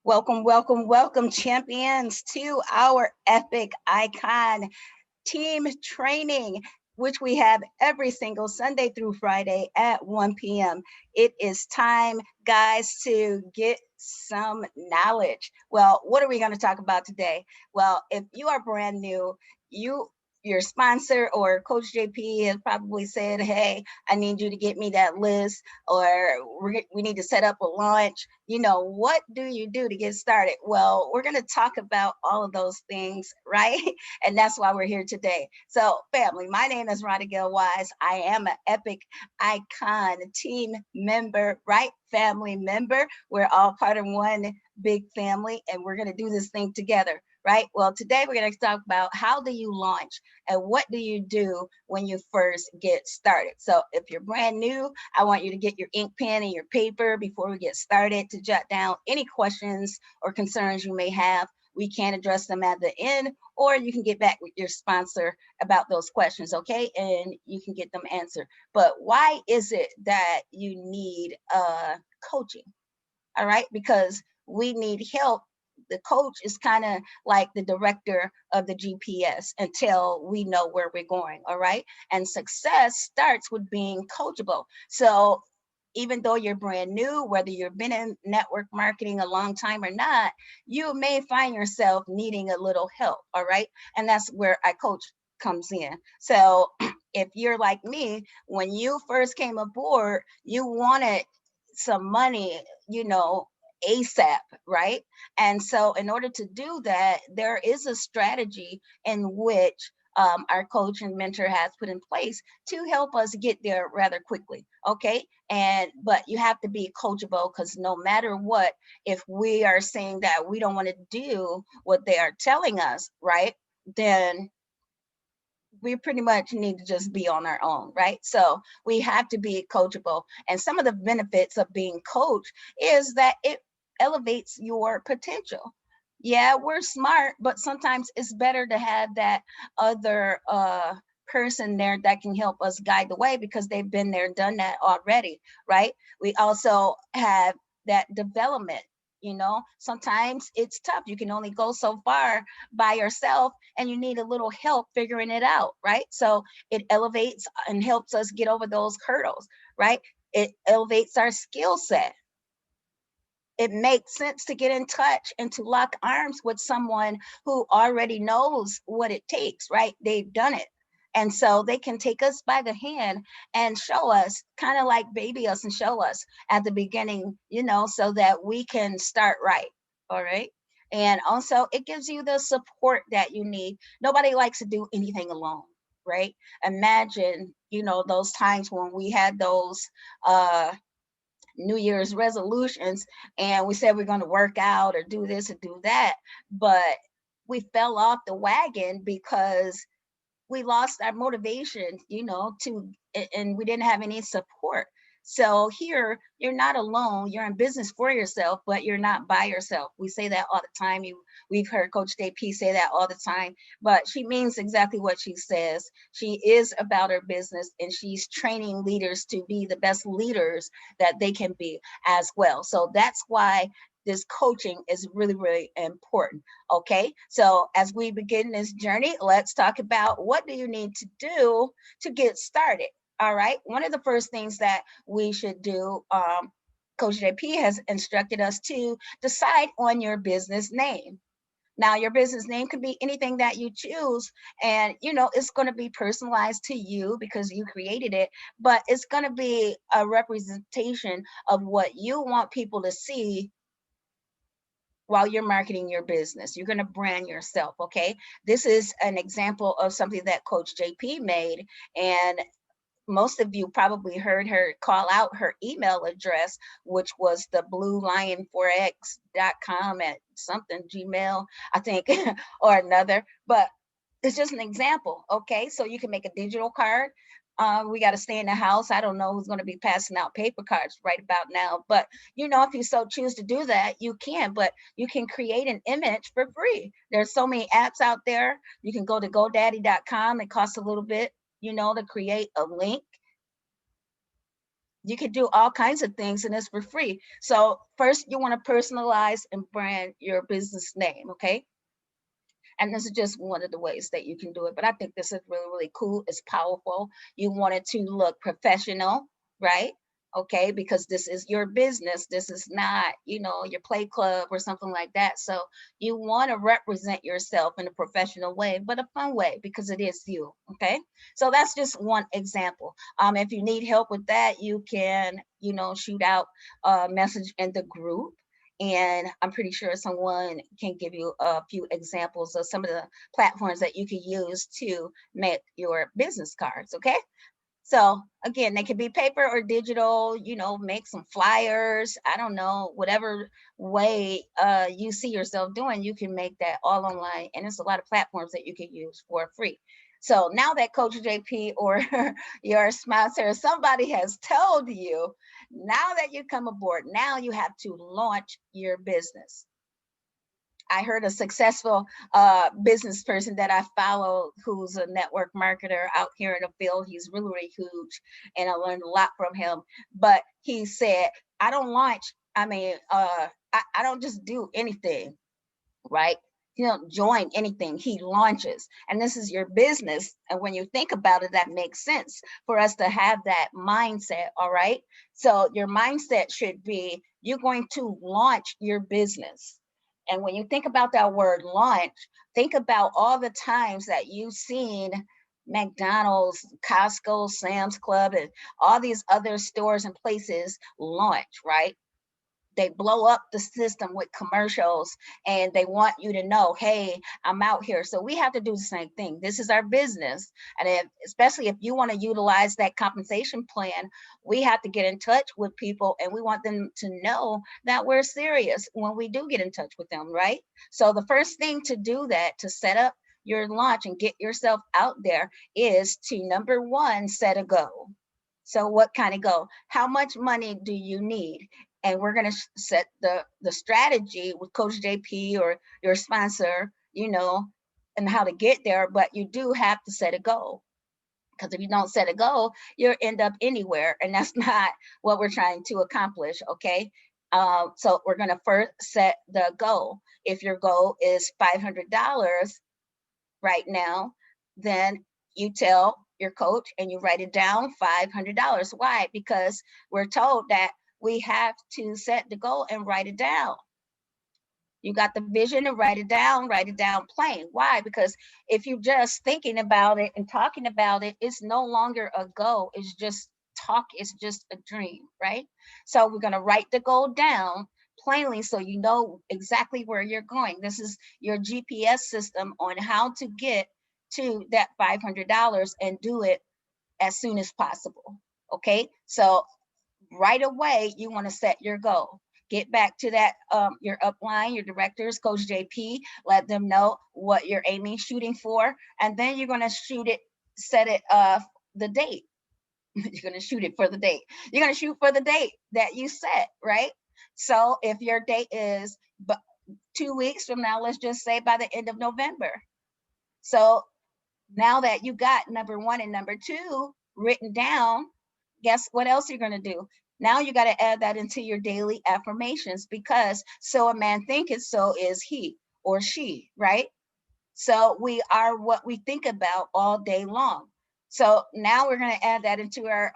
Welcome, welcome, welcome, champions, to our epic icon team training, which we have every single Sunday through Friday at 1 p.m. It is time, guys, to get some knowledge. Well, what are we going to talk about today? Well, if you are brand new, you your sponsor or Coach JP has probably said, hey, I need you to get me that list, or we need to set up a launch. What do you do to get started? Well, we're going to talk about all of those things, right? And that's why we're here today. So, family, my name is Rodigal Wise. I am an epic icon team member, right? Family member. We're all part of one big family, and we're going to do this thing together, right? Well, today we're going to talk about how do you launch and what do you do when you first get started. So, if you're brand new, I want you to get your ink pen and your paper before we get started to jot down any questions or concerns you may have. We can address them at the end, or you can get back with your sponsor about those questions, okay? And you can get them answered. But why is it that you need coaching? All right, because we need help. The coach is kind of like the director of the GPS until we know where we're going. All right, and success starts with being coachable. So even though you're brand new, whether you've been in network marketing a long time or not, you may find yourself needing a little help. All right, and that's where I coach comes in. So if you're like me, when you first came aboard, you wanted some money, ASAP, right? And so, in order to do that, there is a strategy in which our coach and mentor has put in place to help us get there rather quickly. Okay. But you have to be coachable, because no matter what, if we are saying that we don't want to do what they are telling us, right, then we pretty much need to just be on our own, right? So we have to be coachable. And some of the benefits of being coached is that it elevates your potential. Yeah, we're smart, but sometimes it's better to have that other person there that can help us guide the way, because they've been there, done that already, right? We also have that development. Sometimes it's tough. You can only go so far by yourself, and you need a little help figuring it out, right? So it elevates and helps us get over those hurdles, right? It elevates our skill set. It makes sense to get in touch and to lock arms with someone who already knows what it takes, right? They've done it. And so they can take us by the hand and show us, kind of like baby us and show us at the beginning, so that we can start right. All right. And also, it gives you the support that you need. Nobody likes to do anything alone, right? Imagine, those times when we had those New Year's resolutions, and we said we're going to work out or do this or do that, but we fell off the wagon because we lost our motivation, and we didn't have any support. So here, you're not alone. You're in business for yourself, but you're not by yourself. We say that all the time. We've heard Coach JP say that all the time, but she means exactly what she says. She is about her business, and she's training leaders to be the best leaders that they can be as well. So that's why this coaching is really, really important. Okay, so as we begin this journey, let's talk about what do you need to do to get started. All right, one of the first things that we should do, Coach JP has instructed us to decide on your business name. Now, your business name can be anything that you choose, and it's going to be personalized to you because you created it, but it's going to be a representation of what you want people to see while you're marketing your business. You're going to brand yourself, okay? This is an example of something that Coach JP made, and most of you probably heard her call out her email address, which was the bluelion4x.com at something Gmail, I think, or another. But it's just an example, okay? So you can make a digital card. We got to stay in the house. I don't know who's going to be passing out paper cards right about now, but if you so choose to do that, you can. But you can create an image for free. There's so many apps out there. You can go to GoDaddy.com. It costs a little bit, to create a link. You can do all kinds of things and it's for free. So first you want to personalize and brand your business name, okay? And this is just one of the ways that you can do it. But I think this is really, really cool. It's powerful. You want it to look professional, right? Okay, because this is your business. This is not, your play club or something like that. So you want to represent yourself in a professional way, but a fun way because it is you. Okay, so that's just one example. If you need help with that, you can, shoot out a message in the group, and I'm pretty sure someone can give you a few examples of some of the platforms that you can use to make your business cards. Okay. So again, they can be paper or digital, make some flyers. I don't know, whatever way you see yourself doing, you can make that all online. And there's a lot of platforms that you can use for free. So now that Coach JP or your sponsor, somebody has told you, now that you come aboard, now you have to launch your business. I heard a successful business person that I follow who's a network marketer out here in the field. He's really, really huge, and I learned a lot from him. But he said, I don't launch, I don't just do anything, right? You don't join anything, he launches. And this is your business. And when you think about it, that makes sense for us to have that mindset, all right? So your mindset should be, you're going to launch your business. And when you think about that word launch, think about all the times that you've seen McDonald's, Costco, Sam's Club, and all these other stores and places launch, right? They blow up the system with commercials and they want you to know, hey, I'm out here. So we have to do the same thing. This is our business. And especially if you want to utilize that compensation plan, we have to get in touch with people and we want them to know that we're serious when we do get in touch with them, right? So the first thing to do that, to set up your launch and get yourself out there, is to, number one, set a goal. So what kind of goal? How much money do you need? And we're going to set the strategy with Coach JP or your sponsor, and how to get there. But you do have to set a goal, because if you don't set a goal, you'll end up anywhere, and that's not what we're trying to accomplish. Okay. So we're going to first set the goal. If your goal is $500 right now, then you tell your coach and you write it down, $500. Why? Because we're told that we have to set the goal and write it down. You got the vision and write it down plain. Why? Because if you're just thinking about it and talking about it, it's no longer a goal. It's just talk. It's just a dream, right? So we're going to write the goal down plainly so you know exactly where you're going. This is your GPS system on how to get to that $500 and do it as soon as possible. Okay. So right away, you want to set your goal. Get back to that, your upline, your directors, Coach JP, let them know what you're aiming, shooting for, and then you're going to set it, the date. You're going to shoot it for the date. You're going to shoot for the date that you set, right? So if your date is 2 weeks from now, let's just say by the end of November. So now that you got number one and number two written down, guess what else you're going to do? Now you got to add that into your daily affirmations, because so a man thinketh, so is he or she, right? So we are what we think about all day long. So now we're going to add that into our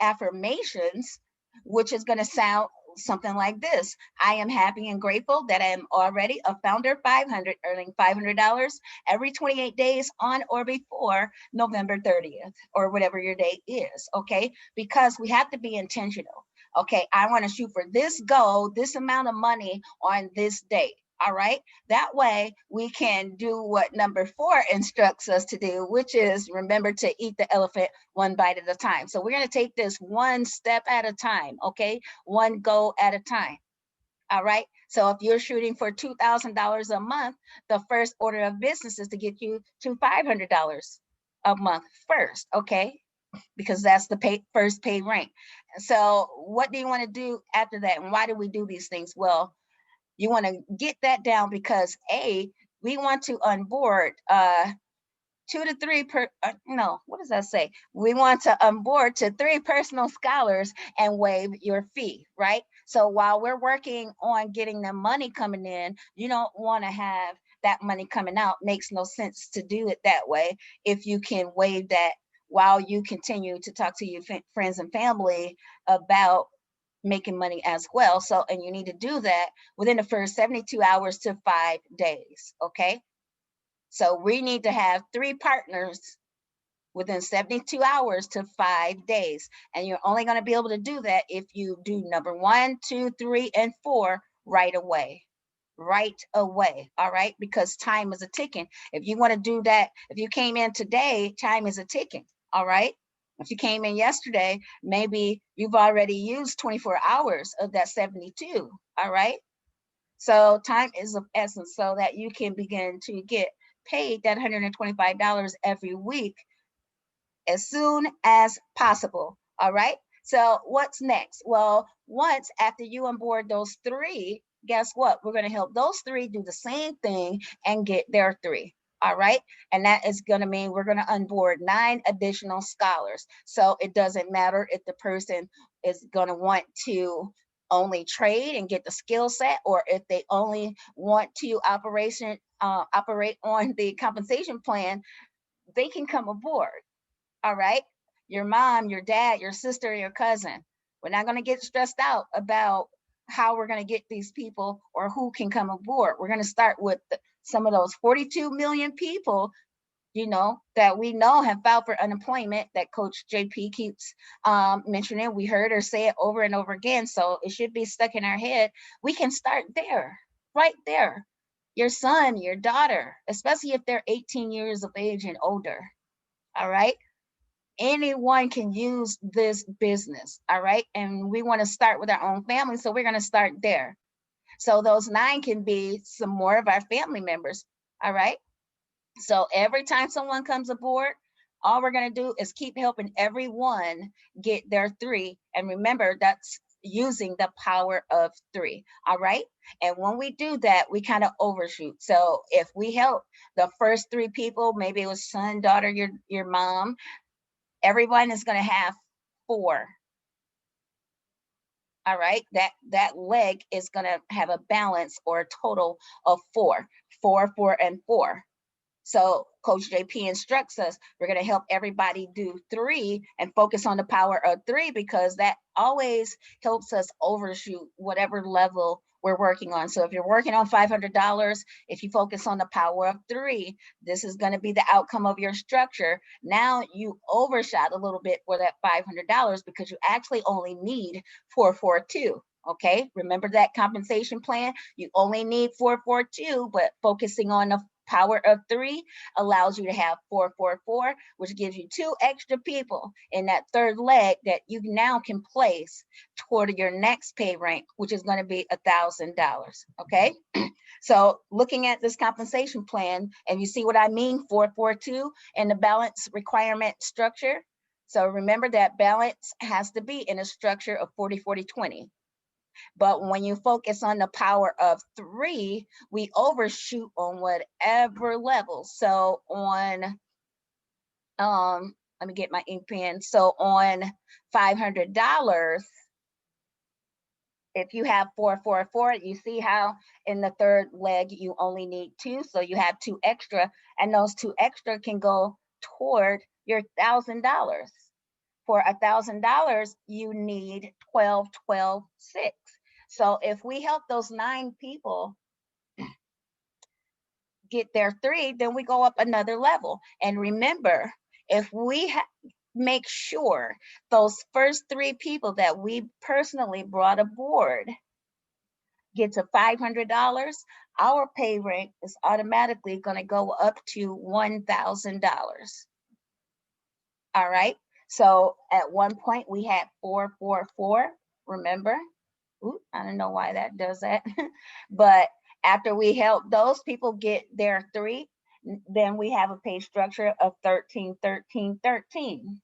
affirmations, which is going to sound something like this. I am happy and grateful that I am already a founder 500, earning $500 every 28 days on or before November 30th, or whatever your date is. Okay. Because we have to be intentional. Okay. I want to shoot for this goal, this amount of money on this date. All right. That way we can do what number 4 instructs us to do, which is remember to eat the elephant one bite at a time. So we're going to take this one step at a time. Okay. One goal at a time. All right. So if you're shooting for $2,000 a month, the first order of business is to get you to $500 a month first. Okay. Because that's the first pay rank. So what do you want to do after that? And why do we do these things? Well, you want to get that down because we want to onboard 2 to 3 no, what does that say? We want to onboard to 3 personal scholars and waive your fee, right? So while we're working on getting the money coming in, you don't want to have that money coming out. Makes no sense to do it that way. If you can waive that while you continue to talk to your friends and family about making money as well. So, and you need to do that within the first 72 hours to 5 days, okay? So we need to have 3 partners within 72 hours to 5 days. And you're only going to be able to do that if you do number 1, 2, 3, and 4 right away. Right away. All right. Because time is a ticking. If you want to do that, if you came in today, time is a ticking. All right. If you came in yesterday, maybe you've already used 24 hours of that 72. All right. So time is of essence so that you can begin to get paid that $125 every week as soon as possible. All right. So what's next? Well, once after you onboard those 3, guess what? We're going to help those 3 do the same thing and get their 3. All right. And that is going to mean we're going to onboard 9 additional scholars. So it doesn't matter if the person is going to want to only trade and get the skill set, or if they only want to operate on the compensation plan, they can come aboard. All right. Your mom, your dad, your sister, your cousin. We're not going to get stressed out about how we're going to get these people or who can come aboard. We're going to start with some of those 42 million people, that we know have filed for unemployment that Coach JP keeps mentioning. We heard her say it over and over again. So it should be stuck in our head. We can start there, right there. Your son, your daughter, especially if they're 18 years of age and older. All right. Anyone can use this business. All right. And we want to start with our own family. So we're going to start there. So those 9 can be some more of our family members. All right. So every time someone comes aboard, all we're going to do is keep helping everyone get their 3. And remember, that's using the power of 3. All right. And when we do that, we kind of overshoot. So if we help the first 3 people, maybe it was son, daughter, your mom, everyone is going to have 4. All right. That leg is going to have a balance or a total of 4, 4, 4, and 4. So Coach JP instructs us, we're going to help everybody do 3 and focus on the power of 3, because that always helps us overshoot whatever level we're working on. So if you're working on $500, if you focus on the power of 3, this is going to be the outcome of your structure. Now you overshot a little bit for that $500 because you actually only need 442. Okay, remember that compensation plan? You only need 442, but focusing on the power of 3 allows you to have 444, which gives you 2 extra people in that third leg that you now can place toward your next pay rank, which is going to be $1,000. Okay. So looking at this compensation plan, and you see what I mean, 442 and the balance requirement structure. So remember that balance has to be in a structure of 40, 40, 20. But when you focus on the power of 3, we overshoot on whatever level. So on, let me get my ink pen. So on $500, if you have 444, you see how in the third leg you only need 2, so you have 2 extra, and those 2 extra can go toward your $1,000. For $1,000, you need 12, 12, 6. So if we help those 9 people get their 3, then we go up another level. And remember, if we make sure those first 3 people that we personally brought aboard get to $500, our pay rank is automatically going to go up to $1,000. All right. So at one point we had 444, remember? Ooh, I don't know why that does that. But after we help those people get their 3, then we have a pay structure of 13, 13, 13.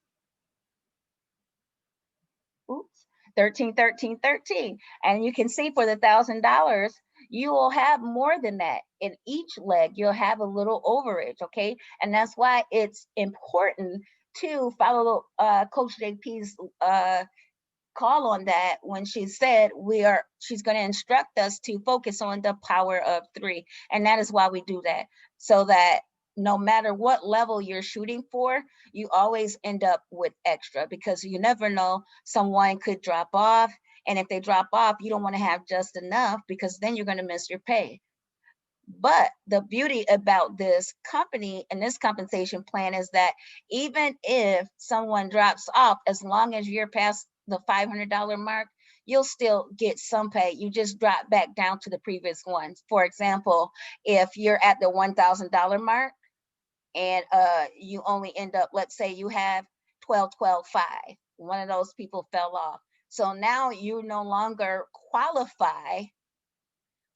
Oops, 13, 13, 13. And you can see for the $1,000, you will have more than that. In each leg, you'll have a little overage, okay? And that's why it's important to follow Coach JP's call on that when she said she's going to instruct us to focus on the power of three. And that is why we do that, so that no matter what level you're shooting for, you always end up with extra, because you never know, someone could drop off. And if they drop off, you don't want to have just enough, because then you're going to miss your pay. But the beauty about this company and this compensation plan is that even if someone drops off, as long as you're past the $500 mark, you'll still get some pay. You just drop back down to the previous ones. For example, if you're at the $1,000 mark and you only end up, let's say you have 12, 12, 5, one of those people fell off. So now you no longer qualify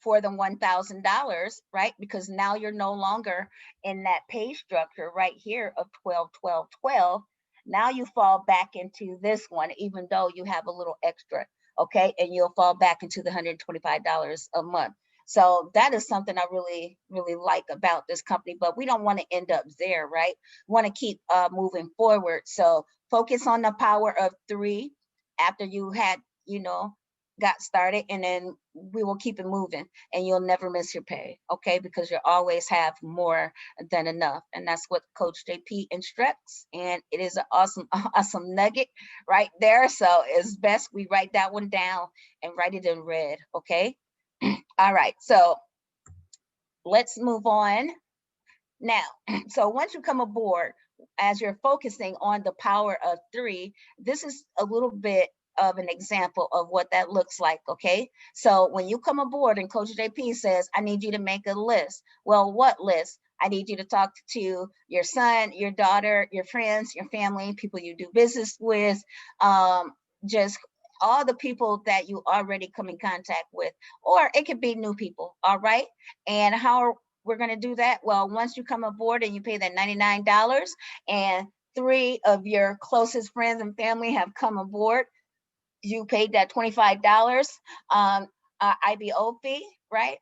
for the $1,000, right? Because now you're no longer in that pay structure right here of 12, 12, 12. Now you fall back into this one, even though you have a little extra, okay? And you'll fall back into the $125 a month. So that is something I really, really like about this company, but we don't want to end up there, right? We want to keep moving forward. So focus on the power of three after you had, got started, and then we will keep it moving, and you'll never miss your pay, okay? Because you always have more than enough. And that's what Coach JP instructs. And it is an awesome, awesome nugget right there. So it's best we write that one down and write it in red, okay? All right, so let's move on. Now, so once you come aboard, as you're focusing on the power of three, this is a little bit of an example of what that looks like, okay? So when you come aboard and Coach JP says, I need you to make a list. Well, what list? I need you to talk to your son, your daughter, your friends, your family, people you do business with, just all the people that you already come in contact with, or it could be new people, all right? And how we're going to do that? Well, once you come aboard and you pay that $99 and three of your closest friends and family have come aboard, you paid that $25 IBO fee, right?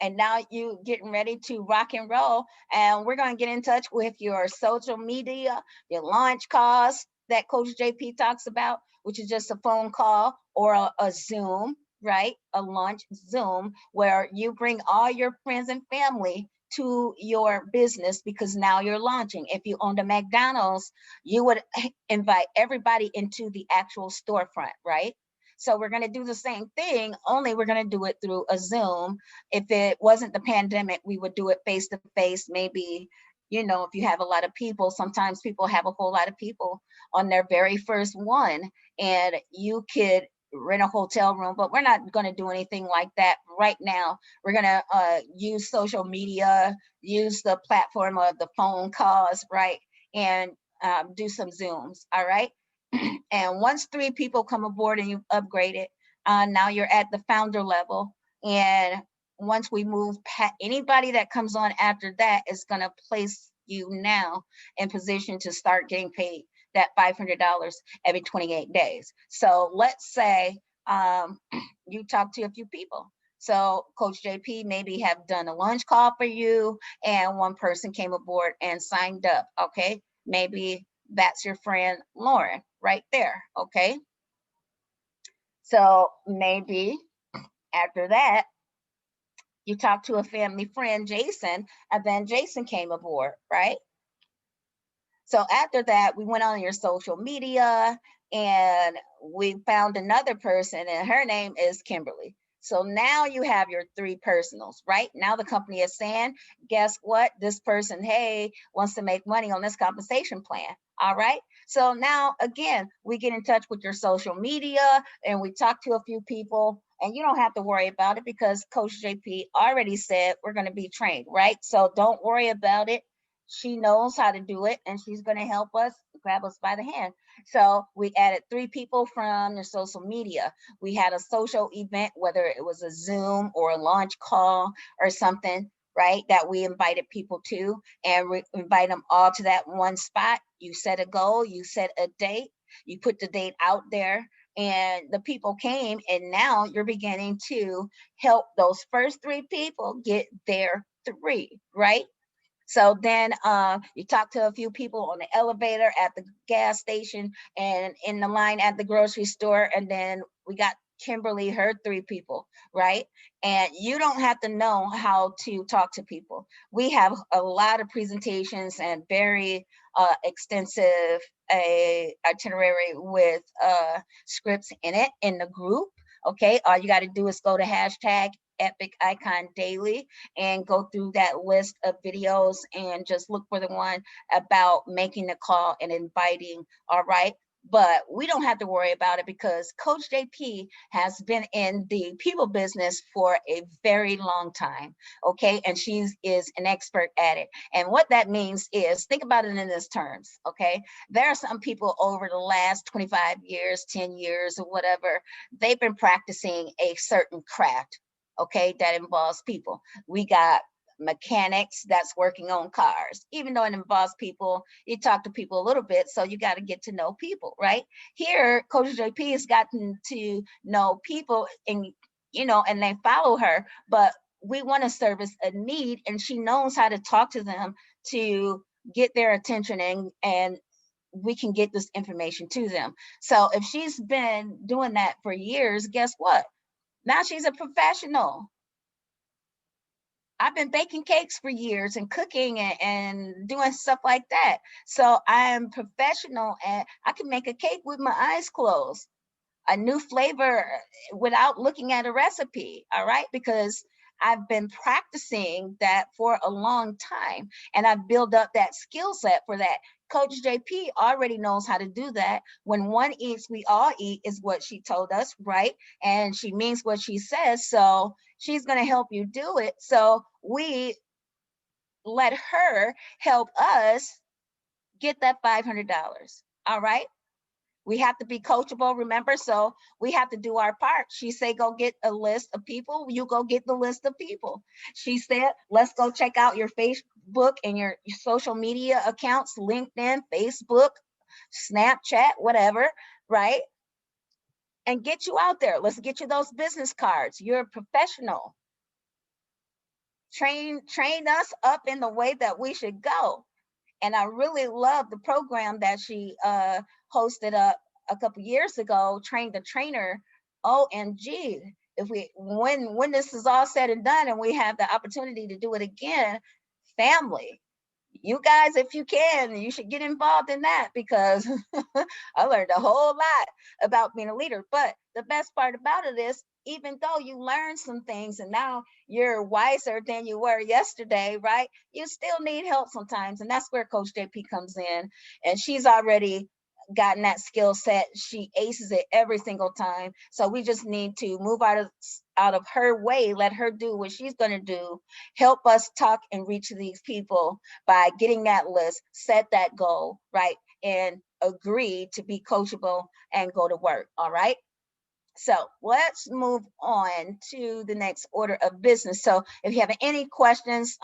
And now you getting ready to rock and roll. And we're going to get in touch with your social media, your launch costs that Coach JP talks about, which is just a phone call or a Zoom, right? A launch Zoom where you bring all your friends and family to your business, because now you're launching. If you owned a McDonald's, you would invite everybody into the actual storefront, right? So we're going to do the same thing, only we're going to do it through a Zoom. If it wasn't the pandemic, we would do it face to face. Maybe, if you have a lot of people, sometimes people have a whole lot of people on their very first one, and you could rent a hotel room, but we're not going to do anything like that right now. We're going to use social media, use the platform of the phone calls, right? And do some Zooms, all right? And once three people come aboard and you've upgraded, now you're at the founder level. And once we move past, anybody that comes on after that is going to place you now in position to start getting paid that $500 every 28 days. So let's say you talk to a few people. So Coach JP maybe have done a lunch call for you, and one person came aboard and signed up, okay? Maybe that's your friend Lauren right there, okay? So maybe after that, you talk to a family friend, Jason, and then Jason came aboard, right? So after that, we went on your social media and we found another person, and her name is Kimberly. So now you have your three personals, right? Now the company is saying, guess what? This person, hey, wants to make money on this compensation plan. All right. So now again, we get in touch with your social media and we talk to a few people, and you don't have to worry about it because Coach JP already said we're going to be trained, right? So don't worry about it. She knows how to do it, and she's going to help us, grab us by the hand. So we added three people from the social media. We had a social event, whether it was a Zoom or a launch call or something, right? That we invited people to, and we invite them all to that one spot. You set a goal, you set a date, you put the date out there, and the people came, and now you're beginning to help those first 3 people get their 3, right? So then you talk to a few people on the elevator, at the gas station, and in the line at the grocery store. And then we got Kimberly, her 3 people, right? And you don't have to know how to talk to people. We have a lot of presentations and very extensive itinerary with scripts in it in the group. Okay, all you got to do is go to hashtag Epic Icon Daily and go through that list of videos and just look for the one about making the call and inviting. All right. But we don't have to worry about it because Coach JP has been in the people business for a very long time. Okay. And she is an expert at it. And what that means is, think about it in this terms. Okay. There are some people over the last 25 years, 10 years, or whatever, they've been practicing a certain craft. Okay. That involves people. We got mechanics that's working on cars. Even though it involves people, you talk to people a little bit, so you got to get to know people, right? Here, Coach JP has gotten to know people, and and they follow her, but we want to service a need, and she knows how to talk to them to get their attention, and we can get this information to them. So if she's been doing that for years, guess what? Now she's a professional. I've been baking cakes for years and cooking and doing stuff like that. So I'm professional, and I can make a cake with my eyes closed, a new flavor without looking at a recipe. All right. Because I've been practicing that for a long time, and I've built up that skill set for that. Coach JP already knows how to do that. When one eats, we all eat, is what she told us, right? And she means what she says. So she's going to help you do it. So we let her help us get that $500. All right. We have to be coachable, remember? So we have to do our part. She said, go get a list of people. You go get the list of people. She said, let's go check out your Facebook and your social media accounts, LinkedIn, Facebook, Snapchat, whatever, right? And get you out there. Let's get you those business cards. You're a professional. Train us up in the way that we should go. And I really love the program that she hosted up a couple years ago, Train the Trainer. OMG. If we when this is all said and done and we have the opportunity to do it again, family, you guys, if you can, you should get involved in that, because I learned a whole lot about being a leader. But the best part about it is, even though you learn some things and now you're wiser than you were yesterday, right? You still need help sometimes. And that's where Coach JP comes in. And she's already gotten that skill set. She aces it every single time. So we just need to move out of her way, let her do what she's going to do, help us talk and reach these people by getting that list, set that goal, right? And agree to be coachable and go to work. All right. So let's move on to the next order of business. So if you have any questions,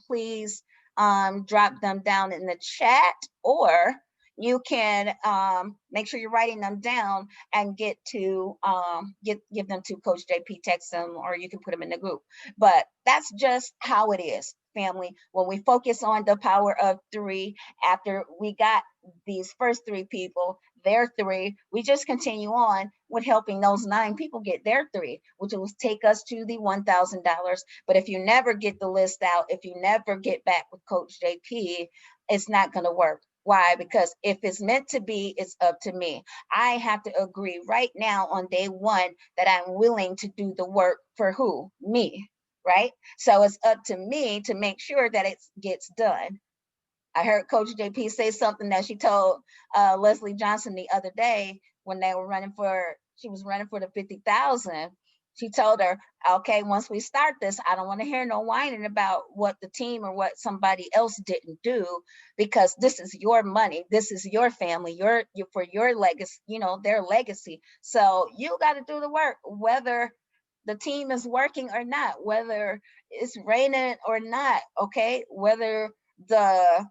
please drop them down in the chat, or you can make sure you're writing them down and give them to Coach JP, text them, or you can put them in the group. But that's just how it is, family. When we focus on the power of 3, after we got these first 3 people, their 3, we just continue on with helping those 9 people get their 3, which will take us to the $1,000. But if you never get the list out, if you never get back with Coach JP, it's not going to work. Why? Because if it's meant to be, it's up to me. I have to agree right now on day 1 that I'm willing to do the work for who? Me, right? So it's up to me to make sure that it gets done. I heard Coach JP say something that she told Leslie Johnson the other day when she was running for the 50,000. She told her, okay, once we start this, I don't want to hear no whining about what the team or what somebody else didn't do, because this is your money. This is your family, for your legacy, their legacy. So you got to do the work, whether the team is working or not, whether it's raining or not, okay, whether the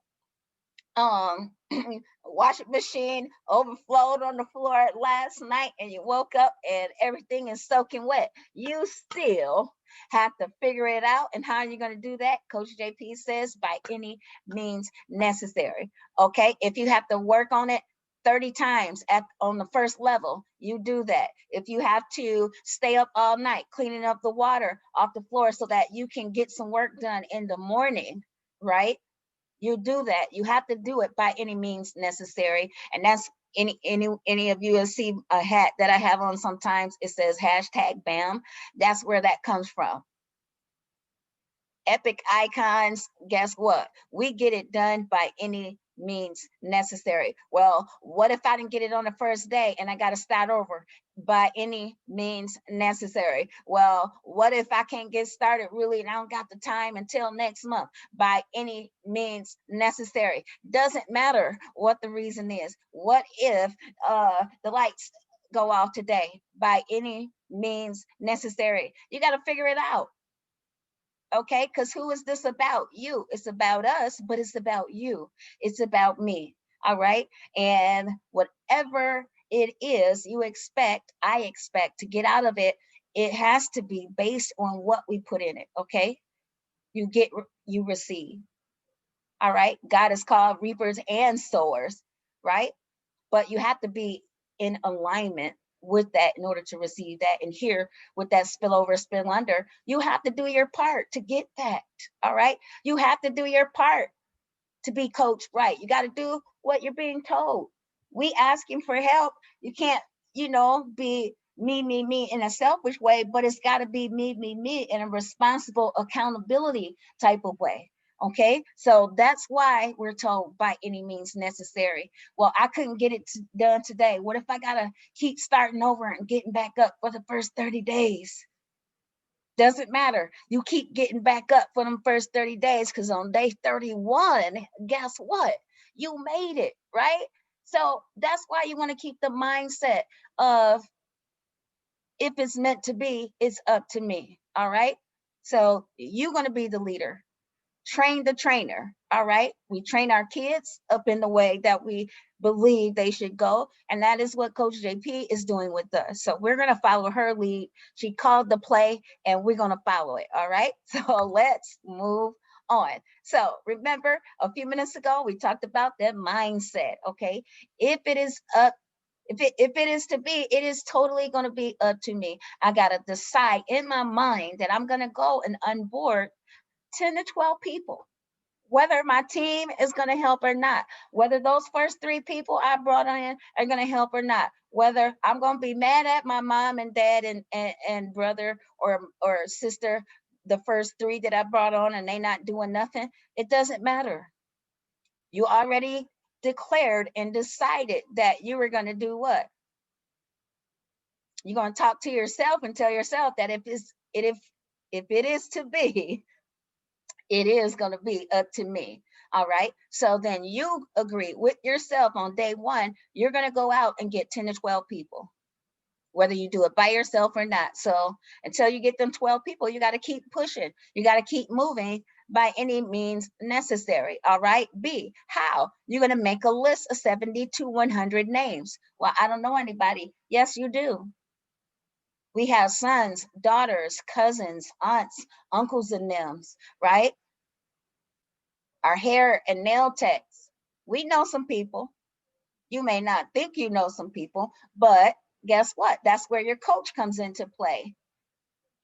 washing machine overflowed on the floor last night and you woke up and everything is soaking wet. You still have to figure it out. And how are you going to do that? Coach JP says by any means necessary. Okay. If you have to work on it 30 times on the first level, you do that. If you have to stay up all night cleaning up the water off the floor so that you can get some work done in the morning, right? You do that. You have to do it by any means necessary. And that's any of you will see a hat that I have on sometimes. It says hashtag BAM. That's where that comes from. Epic icons, guess what? We get it done by any means necessary. Well, what if I didn't get it on the first day and I got to start over? By any means necessary. Well, what if I can't get started really and I don't got the time until next month? By any means necessary. Doesn't matter what the reason is. What if the lights go off today? By any means necessary. You got to figure it out. Okay, because who is this about? You. It's about us, but it's about you. It's about me. All right. And whatever it is you expect, I expect to get out of it, it has to be based on what we put in it. Okay. You get, you receive. All right. God is called reapers and sowers, right? But you have to be in alignment with that in order to receive that. And here with that spillover, spill under, you have to do your part to get that. All right. You have to do your part to be coached right. You got to do what you're being told. We asking for help. You can't, be me in a selfish way, but it's got to be me in a responsible accountability type of way. Okay, so that's why we're told by any means necessary. Well, I couldn't get it done today. What if I gotta keep starting over and getting back up for the first 30 days? Doesn't matter. You keep getting back up for them first 30 days because on day 31, guess what? You made it, right? So that's why you want to keep the mindset of if it's meant to be, it's up to me. All right. So you're going to be the leader. Train the trainer. All right. We train our kids up in the way that we believe they should go. And that is what Coach JP is doing with us. So we're going to follow her lead. She called the play and we're going to follow it. All right. So let's move on. So remember a few minutes ago, we talked about that mindset. Okay. If it is up, if it is to be, it is totally going to be up to me. I got to decide in my mind that I'm going to go and onboard 10 to 12 people, whether my team is going to help or not, whether those first 3 people I brought in are going to help or not, whether I'm going to be mad at my mom and dad and brother or sister, the first 3 that I brought on and they not doing nothing. It doesn't matter. You already declared and decided that you were going to do what? You're going to talk to yourself and tell yourself that if it is to be, it is going to be up to me. All right. So then you agree with yourself on day 1, you're going to go out and get 10 to 12 people, whether you do it by yourself or not. So until you get them 12 people, you got to keep pushing. You got to keep moving by any means necessary. All right. B, how? You're going to make a list of 70 to 100 names. Well, I don't know anybody. Yes, you do. We have sons, daughters, cousins, aunts, uncles, and thems, right? Our hair and nail techs. We know some people. You may not think you know some people, but guess what? That's where your coach comes into play.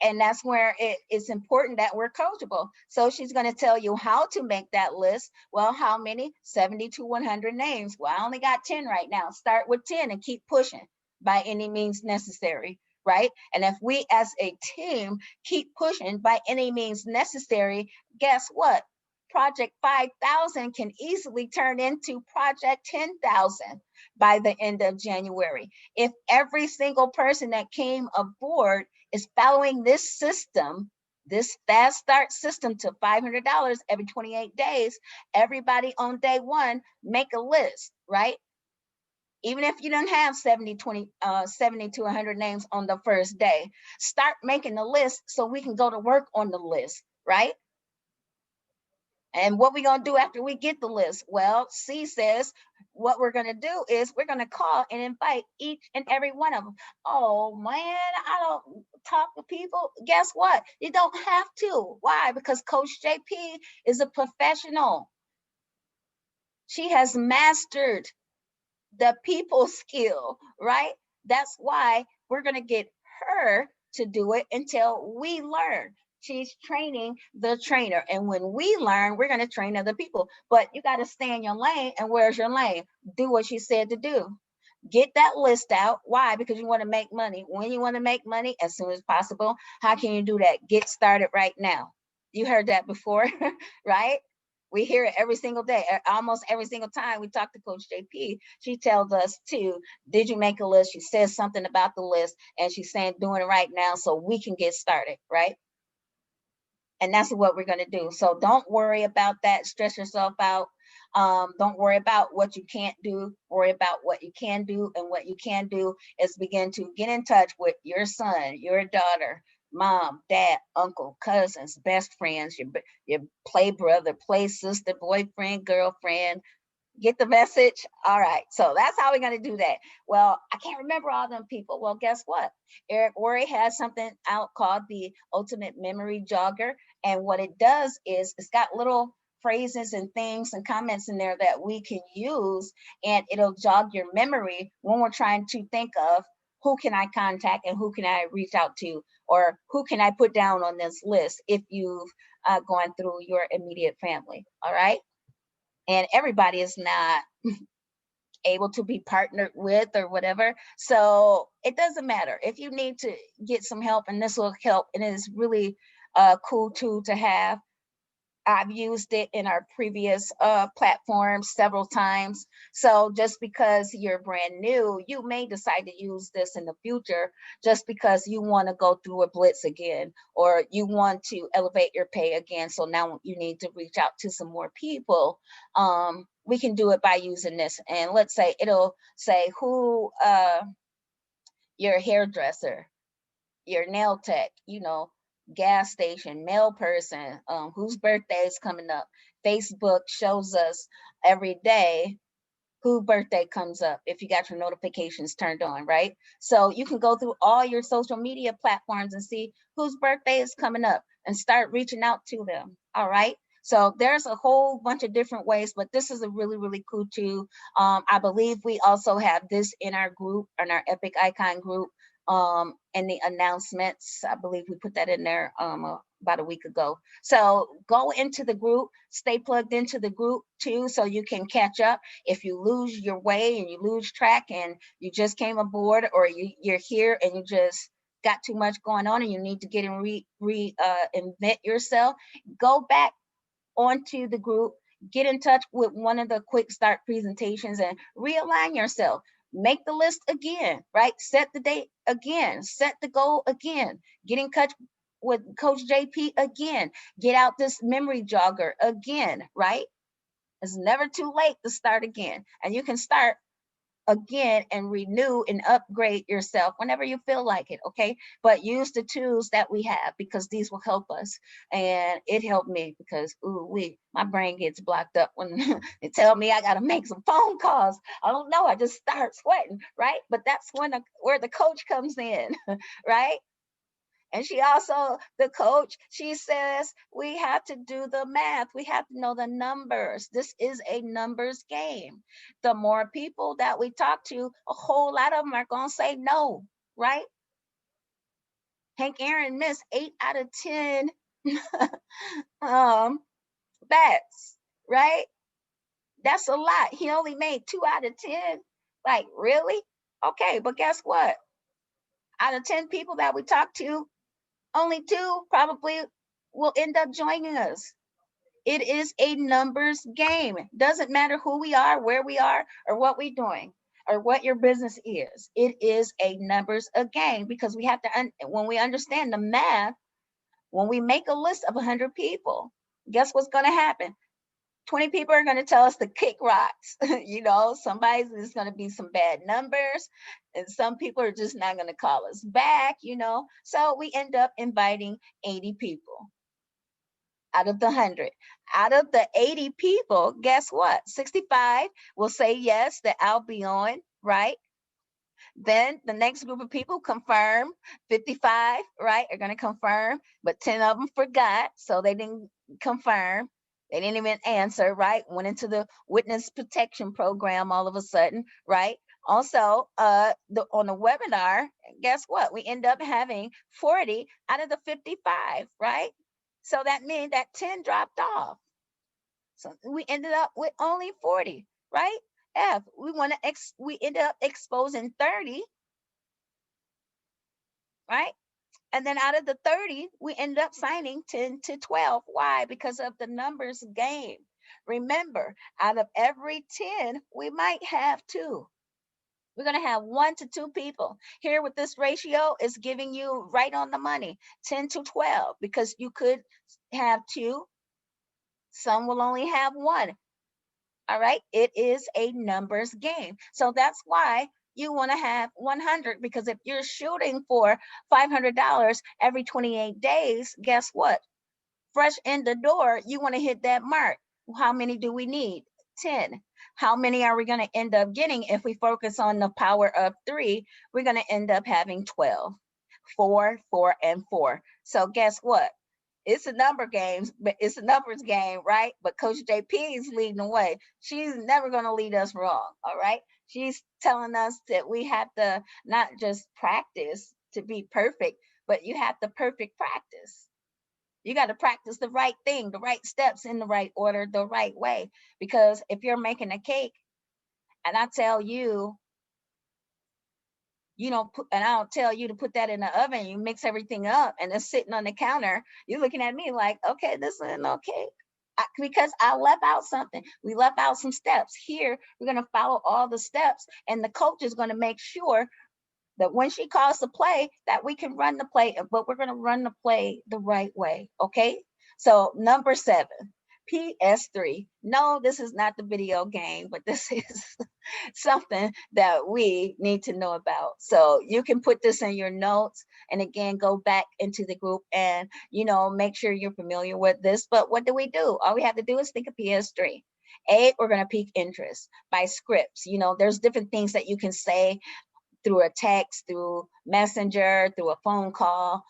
And that's where it's important that we're coachable. So she's going to tell you how to make that list. Well, how many? 70 to 100 names. Well, I only got 10 right now. Start with 10 and keep pushing by any means necessary, right? And if we as a team keep pushing by any means necessary, guess what? Project 5,000 can easily turn into Project 10,000 by the end of January. If every single person that came aboard is following this system, this fast start system to $500 every 28 days, everybody on day 1, make a list, right? Even if you don't have 70 to 100 names on the first day, start making the list so we can go to work on the list, right? And what we going to do after we get the list? Well, C says what we're going to do is we're going to call and invite each and every one of them. Oh man, I don't talk to people. Guess what? You don't have to. Why? Because Coach JP is a professional. She has mastered the people skill, right? That's why we're going to get her to do it until we learn. She's training the trainer. And when we learn, we're going to train other people. But you got to stay in your lane. And where's your lane? Do what she said to do. Get that list out. Why? Because you want to make money. When you want to make money, as soon as possible. How can you do that? Get started right now. You heard that before, right? We hear it every single day, almost every single time we talk to Coach JP. She tells us too, did you make a list? She says something about the list, and she's saying doing it right now so we can get started, right? And that's what we're going to do. So don't worry about that. Stress yourself out. Don't worry about what you can't do. Worry about what you can do. And what you can do is begin to get in touch with your son, your daughter, mom, dad, uncle, cousins, best friends, your play brother, play sister, boyfriend, girlfriend. Get the message? All right. So that's how we're going to do that. Well, I can't remember all them people. Well, guess what? Eric Worre has something out called the Ultimate Memory Jogger. And what it does is it's got little phrases and things and comments in there that we can use, and it'll jog your memory when we're trying to think of who can I contact and who can I reach out to, or who can I put down on this list if you've gone through your immediate family. All right. And everybody is not able to be partnered with or whatever. So it doesn't matter. If you need to get some help, and this will help, and it is really a cool tool to have. I've used it in our previous platforms several times. So just because you're brand new, you may decide to use this in the future just because you want to go through a blitz again, or you want to elevate your pay again. So now you need to reach out to some more people. We can do it by using this. And let's say it'll say who your hairdresser, your nail tech, gas station, mail person, whose birthday is coming up. Facebook shows us every day who birthday comes up if you got your notifications turned on, right? So you can go through all your social media platforms and see whose birthday is coming up and start reaching out to them. All right. So there's a whole bunch of different ways, but this is a really, really cool tool. I believe we also have this in our group, in our Epic Icon group, and the announcements. I believe we put that in there about a week ago. So go into the group, stay plugged into the group too, so you can catch up. If you lose your way and you lose track and you just came aboard, or you're here and you just got too much going on and you need to get and invent yourself, go back onto the group, get in touch with one of the quick start presentations and realign yourself. Make the list again, right? Set the date again, set the goal again, get in touch with Coach JP again, get out this memory jogger again, right? It's never too late to start again. And you can start again and renew and upgrade yourself whenever you feel like it. Okay. But use the tools that we have, because these will help us. And it helped me because my brain gets blocked up when they tell me I got to make some phone calls. I don't know. I just start sweating. Right. But that's where the coach comes in. Right. And she also, the coach, she says we have to do the math. We have to know the numbers. This is a numbers game. The more people that we talk to, a whole lot of them are going to say no, right? Hank Aaron missed 8 out of 10 bets, right? That's a lot. He only made 2 out of 10. Like, really? Okay, but guess what? Out of 10 people that we talk to, only 2 probably will end up joining us. It is a numbers game. Doesn't matter who we are, where we are, or what we're doing, or what your business is. It is a numbers a game, because we have to, when we understand the math, when we make a list of 100 people, guess what's going to happen? 20 people are going to tell us to kick rocks. Somebody's is going to be some bad numbers, and some people are just not going to call us back. So we end up inviting 80 people. out of the 100. Out of the 80 people, guess what? 65 will say yes, that I'll be on, right? Then the next group of people confirm. 55, right, are going to confirm, but 10 of them forgot, so they didn't confirm. They didn't even answer, right? Went into the witness protection program all of a sudden, right? Also, on the webinar, guess what? We end up having 40 out of the 55, right? So that means that 10 dropped off. So we ended up with only 40, right? F, we ended up exposing 30, right? And then out of the 30, we ended up signing 10 to 12. Why? Because of the numbers game. Remember, out of every 10, we might have two. We're going to have 1 to 2 people. Here with this ratio is giving you right on the money, 10 to 12, because you could have two. Some will only have one. All right. It is a numbers game. So that's why you want to have 100, because if you're shooting for $500 every 28 days, guess what? Fresh in the door, you want to hit that mark. How many do we need? 10. How many are we going to end up getting? If we focus on the power of 3, we're going to end up having 12. 4, 4, and 4. So guess what? It's a number games, but it's a numbers game, right? But Coach JP is leading the way. She's never going to lead us wrong, all right? She's telling us that we have to not just practice to be perfect, but you have to perfect practice. You got to practice the right thing, the right steps in the right order, the right way. Because if you're making a cake and I tell you, and I don't tell you to put that in the oven, you mix everything up and it's sitting on the counter, you're looking at me like, okay, this isn't okay. Because I left out something. We left out some steps. Here, we're going to follow all the steps, and the coach is going to make sure that when she calls the play, that we can run the play, but we're going to run the play the right way. Okay. So number 7, PS3. No, this is not the video game, but this is something that we need to know about. So you can put this in your notes, and again, go back into the group and, make sure you're familiar with this. But what do we do? All we have to do is think of PS3. We're going to pique interest by scripts. There's different things that you can say through a text, through Messenger, through a phone call.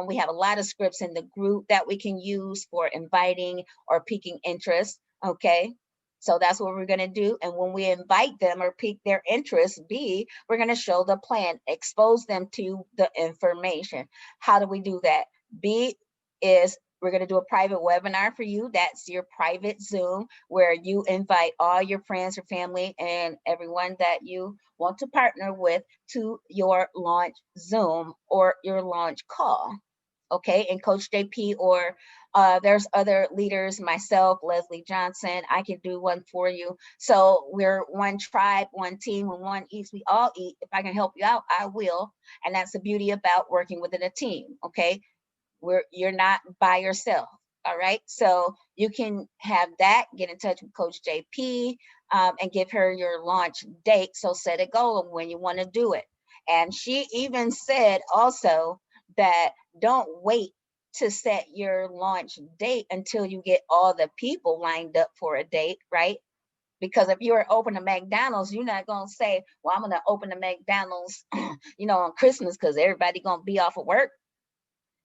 We have a lot of scripts in the group that we can use for inviting or piquing interest. Okay. So that's what we're going to do. And when we invite them or pique their interest, B, we're going to show the plan, expose them to the information. How do we do that? B is we're going to do a private webinar for you. That's your private Zoom where you invite all your friends or family and everyone that you want to partner with to your launch Zoom or your launch call. Okay, and Coach JP or there's other leaders, myself, Leslie Johnson, I can do one for you. So we're one tribe, one team. When one eats, we all eat. If I can help you out, I will. And that's the beauty about working within a team. Okay, you're not by yourself. All right, so you can have that, get in touch with Coach JP and give her your launch date. So set a goal of when you want to do it. And she even said also that don't wait to set your launch date until you get all the people lined up for a date, right? Because if you're open to McDonald's, you're not going to say, well, I'm going to open the McDonald's, on Christmas because everybody going to be off of work.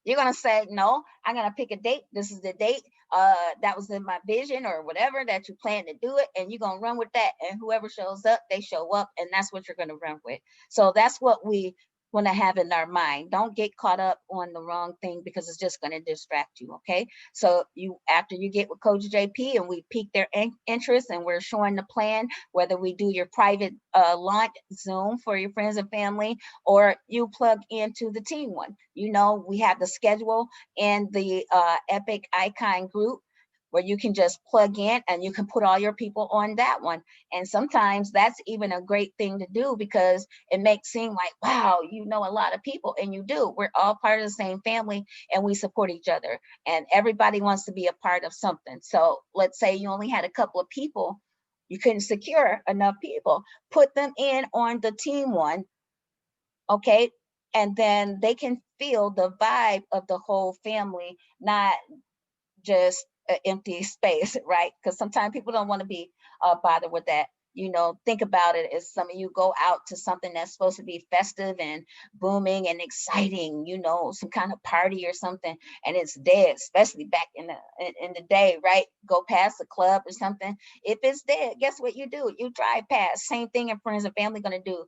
You're going to say, no, I'm going to pick a date. This is the date that was in my vision or whatever that you plan to do it. And you're going to run with that. And whoever shows up, they show up. And that's what you're going to run with. So that's what we want to have in our mind. Don't get caught up on the wrong thing because it's just going to distract you. Okay. So after you get with Coach JP and we pique their interest and we're showing the plan, whether we do your private launch Zoom for your friends and family, or you plug into the team one. We have the schedule in the Epic Icon group where you can just plug in and you can put all your people on that one. And sometimes that's even a great thing to do because it makes seem like, wow, you know a lot of people, and you do. We're all part of the same family and we support each other and everybody wants to be a part of something. So let's say you only had a couple of people, you couldn't secure enough people, put them in on the team one, okay? And then they can feel the vibe of the whole family, not just an empty space, right? Because sometimes people don't want to be bothered with that. Think about it as some of you go out to something that's supposed to be festive and booming and exciting, some kind of party or something, and it's dead, especially back in the day, right? Go past a club or something. If it's dead, guess what you do? You drive past. Same thing in friends and family gonna do.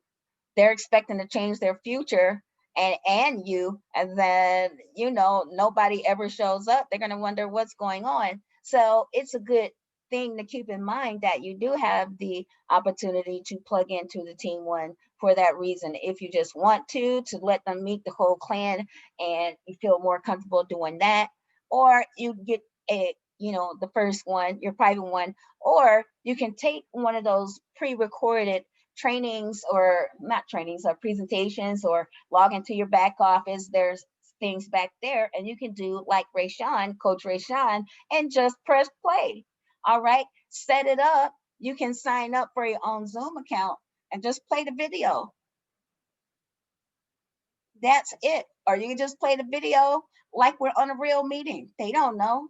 They're expecting to change their future and you, and then nobody ever shows up. They're going to wonder what's going on. So it's a good thing to keep in mind that you do have the opportunity to plug into the Team One for that reason. If you just want to let them meet the whole clan and you feel more comfortable doing that, or you get the first one, your private one, or you can take one of those pre-recorded trainings, or not trainings, or presentations, or log into your back office. There's things back there, and you can do like Rayshawn, Coach Rayshawn, and just press play. All right, set it up. You can sign up for your own Zoom account and just play the video. That's it. Or you can just play the video like we're on a real meeting. They don't know.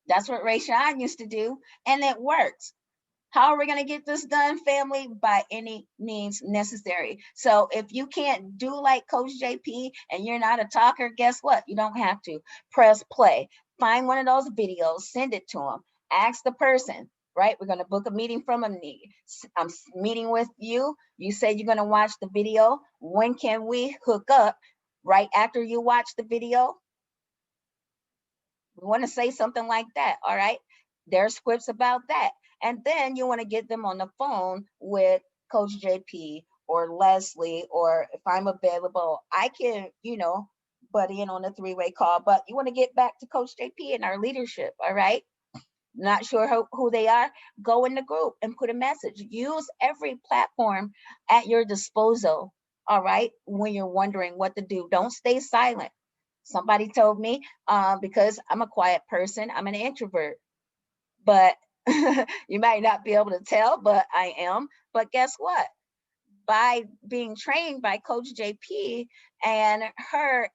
That's what Rayshawn used to do, and it works. How are we going to get this done, family? By any means necessary. So if you can't do like Coach JP and you're not a talker, guess what? You don't have to. Press play. Find one of those videos, send it to them. Ask the person, right? We're going to book a meeting from them. I'm meeting with you. You said you're going to watch the video. When can we hook up? Right after you watch the video? We want to say something like that, all right? There's scripts about that. And then you want to get them on the phone with Coach JP or Leslie, or if I'm available, I can, butt in on a three-way call. But you want to get back to Coach JP and our leadership, all right? Not sure who they are? Go in the group and put a message. Use every platform at your disposal, all right? When you're wondering what to do, don't stay silent. Somebody told me, because I'm a quiet person, I'm an introvert, but you might not be able to tell, but I am. But guess what? By being trained by Coach JP and her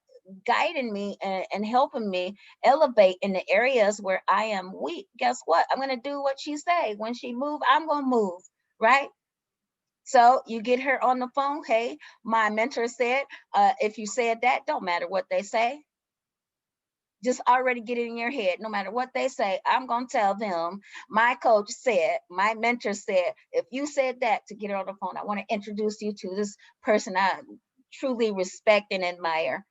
guiding me and helping me elevate in the areas where I am weak, guess what? I'm going to do what she say. When she move, I'm going to move, right? So you get her on the phone. Hey, my mentor said, if you said that, don't matter what they say. Just already get it in your head. No matter what they say, I'm going to tell them, my coach said, my mentor said, if you said that, to get her on the phone, I want to introduce you to this person I truly respect and admire.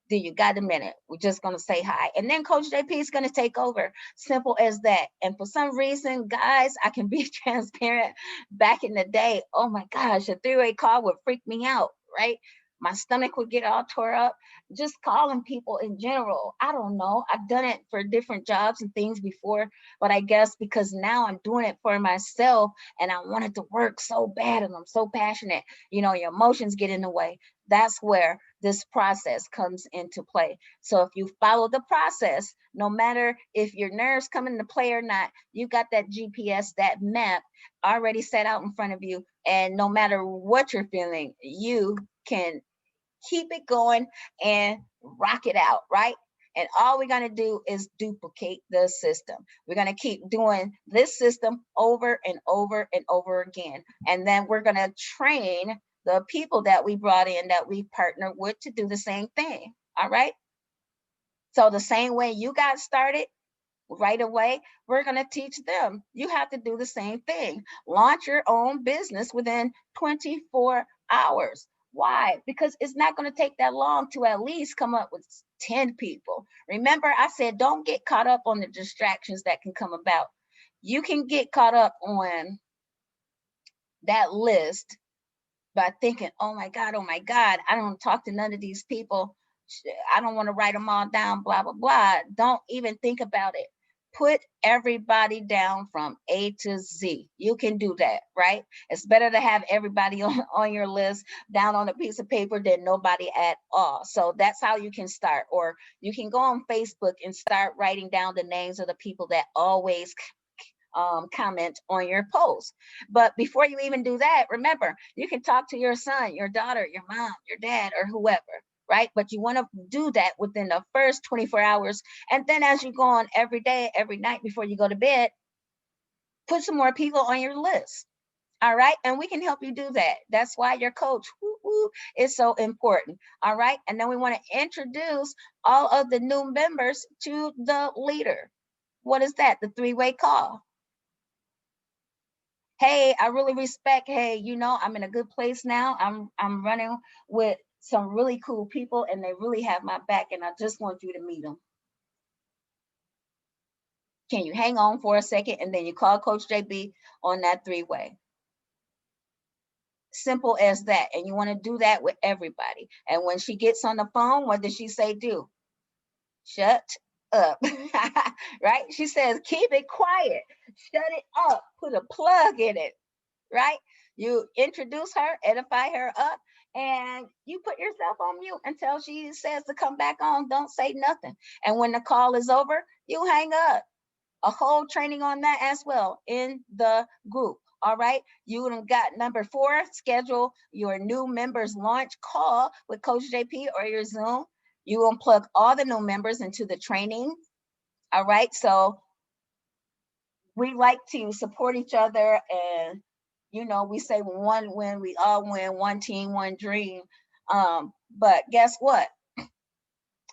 Do you got a minute? We're just going to say hi. And then Coach JP is going to take over. Simple as that. And for some reason, guys, I can be transparent. Back in the day, oh my gosh, a three-way call would freak me out, right? My stomach would get all tore up. Just calling people in general. I don't know. I've done it for different jobs and things before, but I guess because now I'm doing it for myself and I want it to work so bad and I'm so passionate, your emotions get in the way. That's where this process comes into play. So if you follow the process, no matter if your nerves come into play or not, you got that GPS, that map already set out in front of you. And no matter what you're feeling, you can keep it going and rock it out, right? And all we're going to do is duplicate the system. We're going to keep doing this system over and over and over again. And then we're going to train the people that we brought in, that we partnered with, to do the same thing. All right. So the same way you got started right away, we're going to teach them. You have to do the same thing. Launch your own business within 24 hours. Why? Because it's not going to take that long to at least come up with 10 people. Remember, I said, don't get caught up on the distractions that can come about. You can get caught up on that list by thinking, oh my God, I don't talk to none of these people. I don't want to write them all down, blah, blah, blah. Don't even think about it. Put everybody down from A to Z. You can do that, right? It's better to have everybody on your list down on a piece of paper than nobody at all. So that's how you can start. Or you can go on Facebook and start writing down the names of the people that always comment on your post. But before you even do that, remember, you can talk to your son, your daughter, your mom, your dad, or whoever. right? But you want to do that within the first 24 hours. And then as you go on every day, every night before you go to bed, put some more people on your list. All right. And we can help you do that. That's why your coach is so important. All right. And then we want to introduce all of the new members to the leader. What is that? The three-way call. Hey, I really respect, hey, I'm in a good place now. I'm running with some really cool people and they really have my back and I just want you to meet them. Can you hang on for a second? And then you call Coach JB on that three-way. Simple as that. And you want to do that with everybody. And when she gets on the phone, what does she say do? Shut up. Right? She says, keep it quiet. Shut it up. Put a plug in it. Right? You introduce her, edify her up, and you put yourself on mute until she says to come back on. Don't say nothing. And when the call is over, you hang up. A whole training on that as well in the group. All right. You got number 4, schedule your new members launch call with Coach JP or your Zoom. You will plug all the new members into the training. All right. So we like to support each other and we say one win, we all win, one team, one dream. But guess what?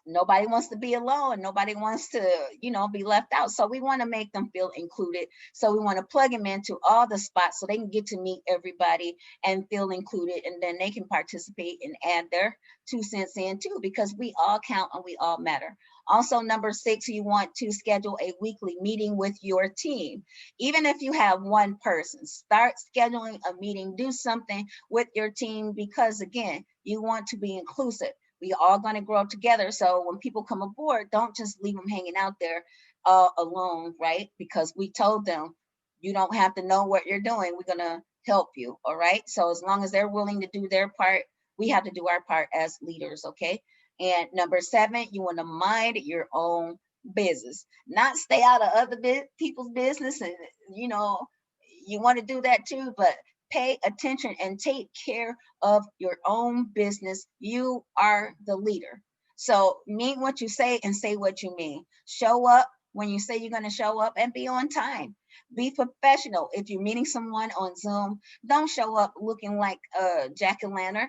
Nobody wants to be alone. Nobody wants to, be left out. So we want to make them feel included. So we want to plug them into all the spots so they can get to meet everybody and feel included. And then they can participate and add their 2 cents in too, because we all count and we all matter. Also, number 6, you want to schedule a weekly meeting with your team. Even if you have one person, start scheduling a meeting, do something with your team, because again, you want to be inclusive. We all going to grow up together. So when people come aboard, don't just leave them hanging out there alone, right? Because we told them, you don't have to know what you're doing. We're going to help you. All right. So as long as they're willing to do their part, we have to do our part as leaders. Okay. And number 7, you want to mind your own business, not stay out of other people's business. And, you want to do that too, but pay attention and take care of your own business. You are the leader. So mean what you say and say what you mean. Show up when you say you're going to show up and be on time. Be professional. If you're meeting someone on Zoom, don't show up looking like a jack-o'-lantern.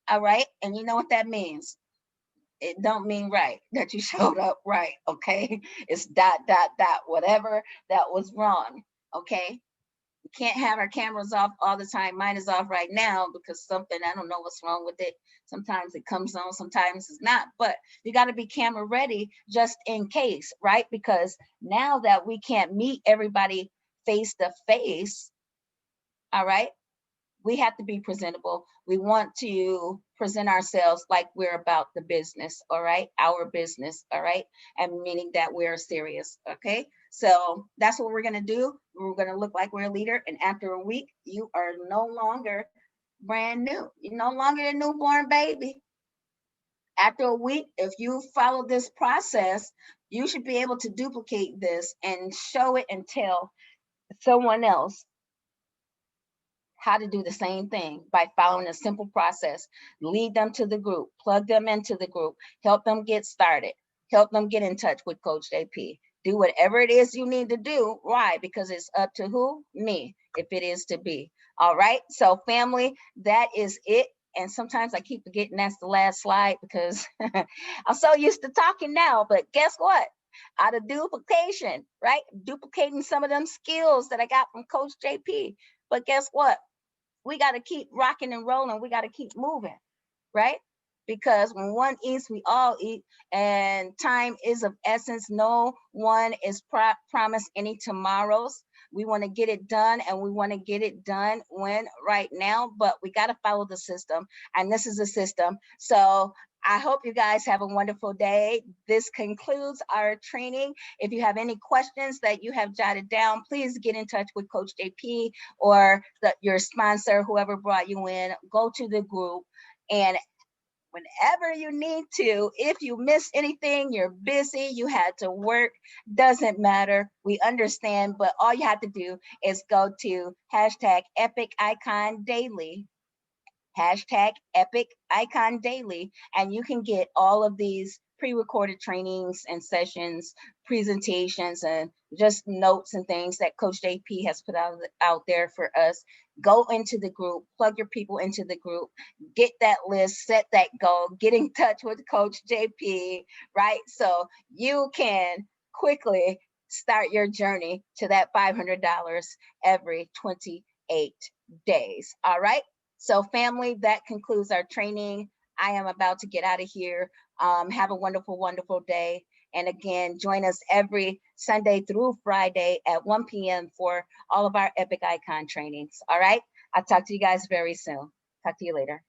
All right. And you know what that means? It don't mean right that you showed up right. Okay. It's ... whatever that was wrong. Okay. We can't have our cameras off all the time. Mine is off right now because something, I don't know what's wrong with it. Sometimes it comes on, sometimes it's not, but you got to be camera ready just in case, right? Because now that we can't meet everybody face to face, all right, we have to be presentable. We want to present ourselves like we're about the business, all right? Our business, all right? And meaning that we're serious, okay? So that's what we're gonna do. We're gonna look like we're a leader. And after a week, you are no longer brand new. You're no longer a newborn baby. After a week, if you follow this process, you should be able to duplicate this and show it and tell someone else how to do the same thing by following a simple process. Lead them to the group, plug them into the group, help them get started, help them get in touch with Coach JP. Do whatever it is you need to do. Why? Because it's up to who? Me, if it is to be. All right. So family, that is it. And sometimes I keep forgetting that's the last slide because I'm so used to talking now. But guess what? Out of duplication, right? Duplicating some of them skills that I got from Coach JP. But guess what? We got to keep rocking and rolling. We got to keep moving, right? Because when one eats, we all eat, and time is of essence. No one is promised any tomorrows. We want to get it done, and we want to get it done when right now, but we got to follow the system, and this is a system. So I hope you guys have a wonderful day. This concludes our training. If you have any questions that you have jotted down, please get in touch with Coach JP or your sponsor, whoever brought you in. Go to the group, and whenever you need to, if you miss anything, you're busy, you had to work, doesn't matter. We understand, but all you have to do is go to #EpicIconDaily hashtag Epic Icon Daily, and you can get all of these pre-recorded trainings and sessions, presentations, and just notes and things that Coach JP has put out there for us. Go into the group, plug your people into the group, get that list, set that goal, get in touch with Coach JP, right? So you can quickly start your journey to that $500 every 28 days. All right. So, family, that concludes our training. I am about to get out of here. Have a wonderful, wonderful day. And again, join us every Sunday through Friday at 1 p.m. for all of our Epic Icon trainings. All right. I'll talk to you guys very soon. Talk to you later.